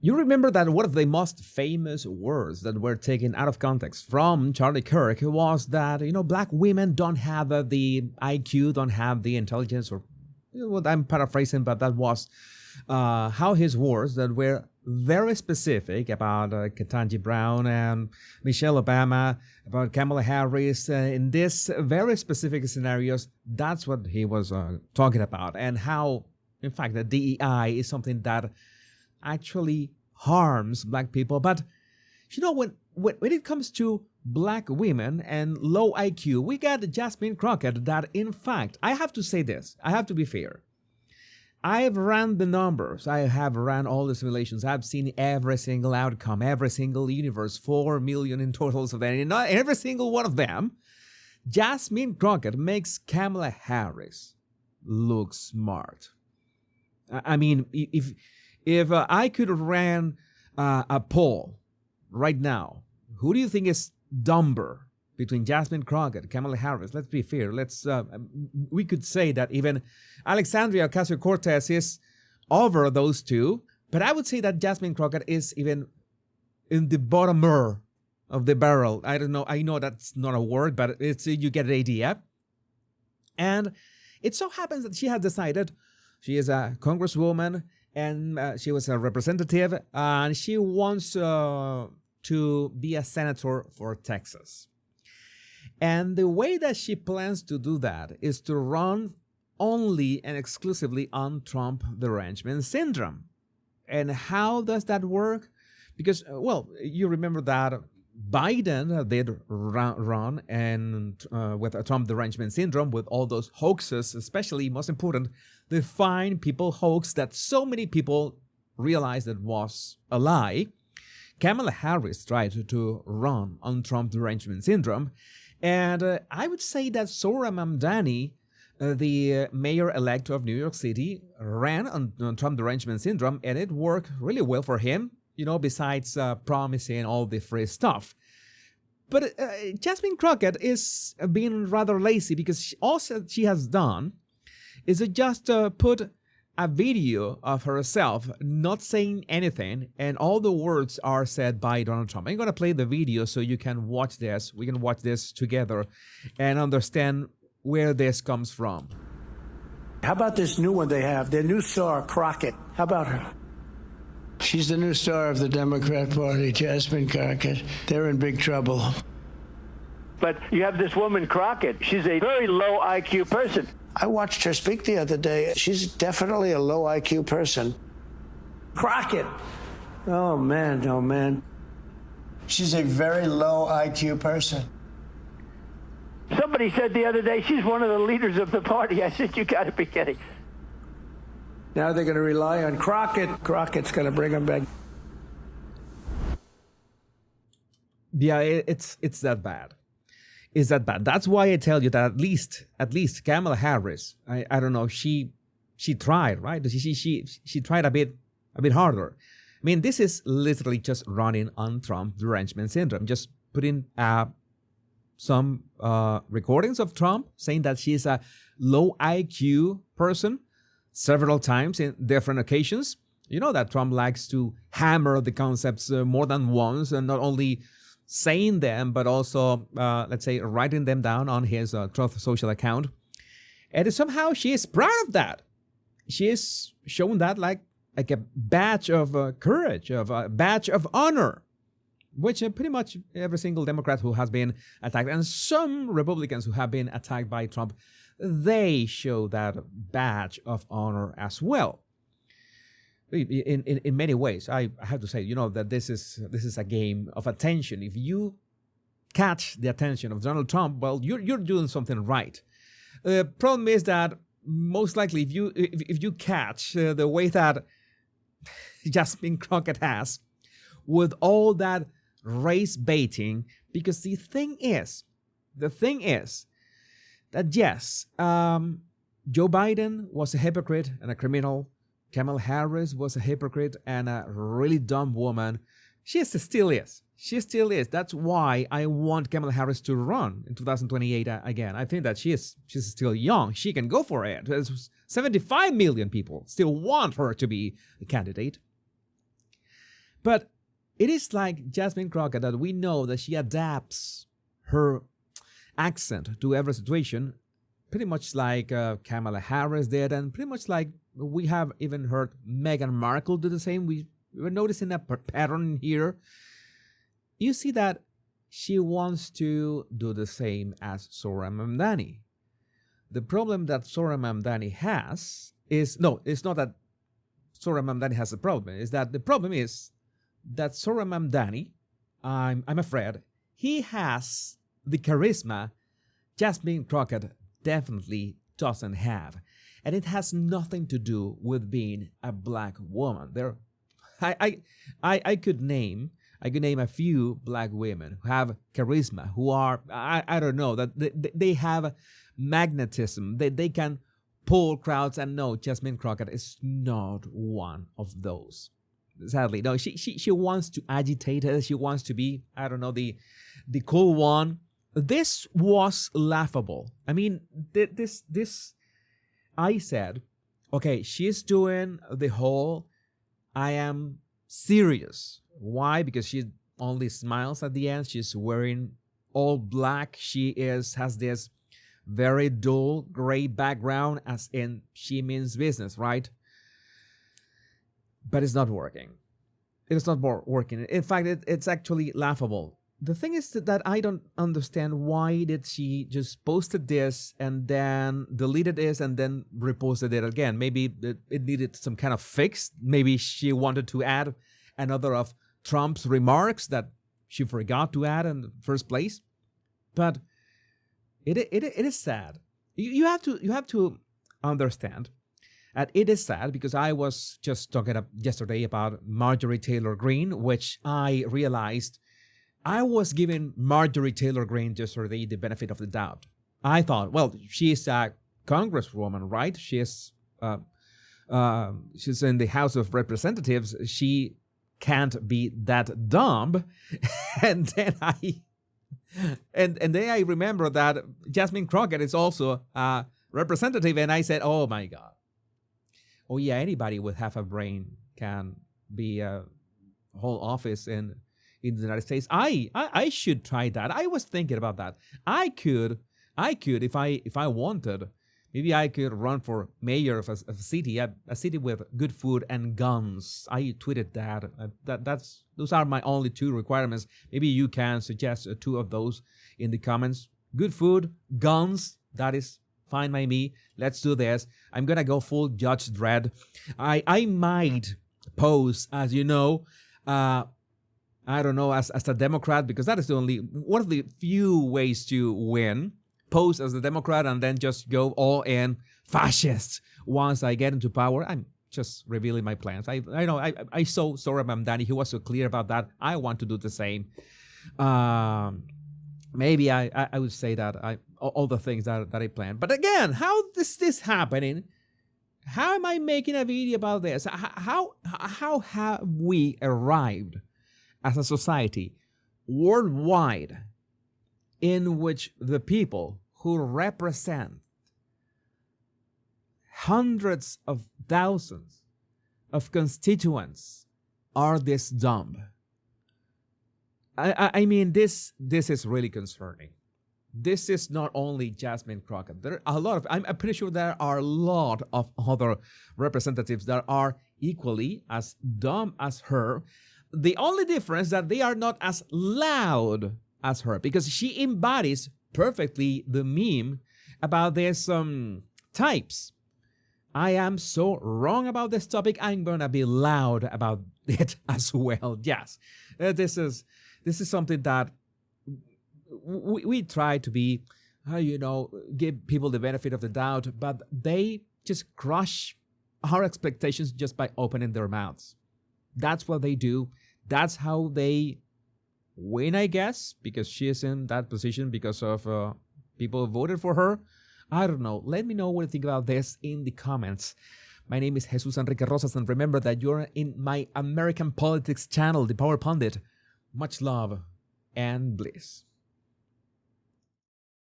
You remember that one of the most famous words that were taken out of context from Charlie Kirk was that, black women don't have the IQ, don't have the intelligence, or what I'm paraphrasing, but that was how his words that were very specific about Ketanji Brown and Michelle Obama, about Kamala Harris. In this very specific scenarios, that's what he was talking about, and how, in fact, the DEI is something that actually harms black people. But when it comes to black women and low IQ, we got Jasmine Crockett that, in fact, I have to say this, I have to be fair. I've ran the numbers. I have ran all the simulations. I've seen every single outcome, every single universe, 4 million in totals of them. And not every single one of them, Jasmine Crockett makes Kamala Harris look smart. I mean, if I could run a poll right now, who do you think is dumber between Jasmine Crockett and Kamala Harris? Let's be fair. We could say that even Alexandria Ocasio-Cortez is over those two, but I would say that Jasmine Crockett is even in the bottomer of the barrel. I don't know. I know that's not a word, but it's you get the idea. And it so happens that she has decided she is a congresswoman and she was a representative, and she wants to be a senator for Texas. And the way that she plans to do that is to run only and exclusively on Trump derangement syndrome. And how does that work? Because, you remember that Biden did run and with a Trump derangement syndrome, with all those hoaxes, especially, most important, the Fine People hoax that so many people realized that was a lie. Kamala Harris tried to run on Trump derangement syndrome. And I would say that Zohran Mamdani, the mayor-elect of New York City, ran on Trump derangement syndrome, and it worked really well for him, besides promising all the free stuff. But Jasmine Crockett is being rather lazy, because all she has done is just put a video of herself not saying anything, and all the words are said by Donald Trump. I'm going to play the video so you can watch this. We can watch this together and understand where this comes from. How about this new one they have, their new star, Crockett? How about her? She's the new star of the Democrat Party, Jasmine Crockett. They're in big trouble. But you have this woman, Crockett. She's a very low IQ person. I watched her speak the other day. She's definitely a low IQ person. Crockett. Oh, man. She's a very low IQ person. Somebody said the other day she's one of the leaders of the party. I said, you got to be kidding. Now they're going to rely on Crockett. Crockett's going to bring them back. Yeah, it's that bad. Is that bad? That's why I tell you that at least Kamala Harris, I don't know, she tried, right? She tried a bit harder. I mean, this is literally just running on Trump derangement syndrome, just putting some recordings of Trump saying that she's a low IQ person several times in different occasions. You know that Trump likes to hammer the concepts more than once, and not only saying them, but also, let's say, writing them down on his Truth Social account. And somehow she is proud of that. She is showing that like a badge of courage, of a badge of honor, which pretty much every single Democrat who has been attacked, and some Republicans who have been attacked by Trump, they show that badge of honor as well. In many ways, I have to say, that this is a game of attention. If you catch the attention of Donald Trump, well, you're doing something right. The problem is that most likely, if you catch the way that Jasmine Crockett has, with all that race baiting, because the thing is that yes, Joe Biden was a hypocrite and a criminal. Kamala Harris was a hypocrite and a really dumb woman. She still is. That's why I want Kamala Harris to run in 2028 again. I think that she's still young. She can go for it. There's 75 million people still want her to be a candidate. But it is like Jasmine Crockett that we know that she adapts her accent to every situation, pretty much like Kamala Harris did, and pretty much like we have even heard Meghan Markle do the same. We're noticing a pattern here. You see that she wants to do the same as Zohran Mamdani. The problem that Zohran Mamdani has is, no, it's not that Zohran Mamdani has a problem. Is that the problem is that Zohran Mamdani, I'm afraid, he has the charisma Jasmine Crockett definitely doesn't have. And it has nothing to do with being a black woman. I could name a few black women who have charisma, who are, I don't know, that they have magnetism. They can pull crowds, and no, Jasmine Crockett is not one of those. Sadly, no, she wants to agitate us. She wants to be, I don't know, the cool one. This was laughable. I mean, this I said, okay, she's doing the whole I am serious. Why? Because she only smiles at the end. She's wearing all black. She has this very dull gray background, as in she means business, right? But it's not working. It's not working. In fact, it's actually laughable. The thing is that I don't understand why did she just posted this and then deleted this and then reposted it again. Maybe it needed some kind of fix. Maybe she wanted to add another of Trump's remarks that she forgot to add in the first place. But it is sad. You have to understand that it is sad, because I was just talking yesterday about Marjorie Taylor Greene, which I realized I was giving Marjorie Taylor Greene yesterday the benefit of the doubt. I thought, well, she's a congresswoman, right? She's in the House of Representatives. She can't be that dumb. And then I remember that Jasmine Crockett is also a representative, and I said, oh my God. Oh yeah, anybody with half a brain can be a whole office in the United States. I should try that. I was thinking about that. I could if I wanted, maybe I could run for mayor of a city with good food and guns. I tweeted that. Those are my only two requirements. Maybe you can suggest two of those in the comments. Good food, guns. That is fine by me. Let's do this. I'm gonna go full Judge Dredd. I might pose, as you know, I don't know, as a Democrat, because that is one of the few ways to win. Pose as a Democrat and then just go all in fascist once I get into power. I'm just revealing my plans. I know I saw Zohran Mamdani. He was so clear about that. I want to do the same. Maybe I would say that all the things that I planned. But again, how is this happening? How am I making a video about this? How have we arrived as a society worldwide in which the people who represent hundreds of thousands of constituents are this dumb? I mean, this is really concerning. This is not only Jasmine Crockett. There are a lot of, I'm pretty sure there are a lot of other representatives that are equally as dumb as her. The only difference that they are not as loud as her, because she embodies perfectly the meme about this types. I am so wrong about this topic. I'm gonna be loud about it as well. Yes, this is something that we try to be, give people the benefit of the doubt, but they just crush our expectations just by opening their mouths. That's what they do. That's how they win, I guess, because she is in that position because of people who voted for her. I don't know. Let me know what you think about this in the comments. My name is Jesus Enrique Rosas, and remember that you're in my American Politics channel, The Power Pundit. Much love and bliss.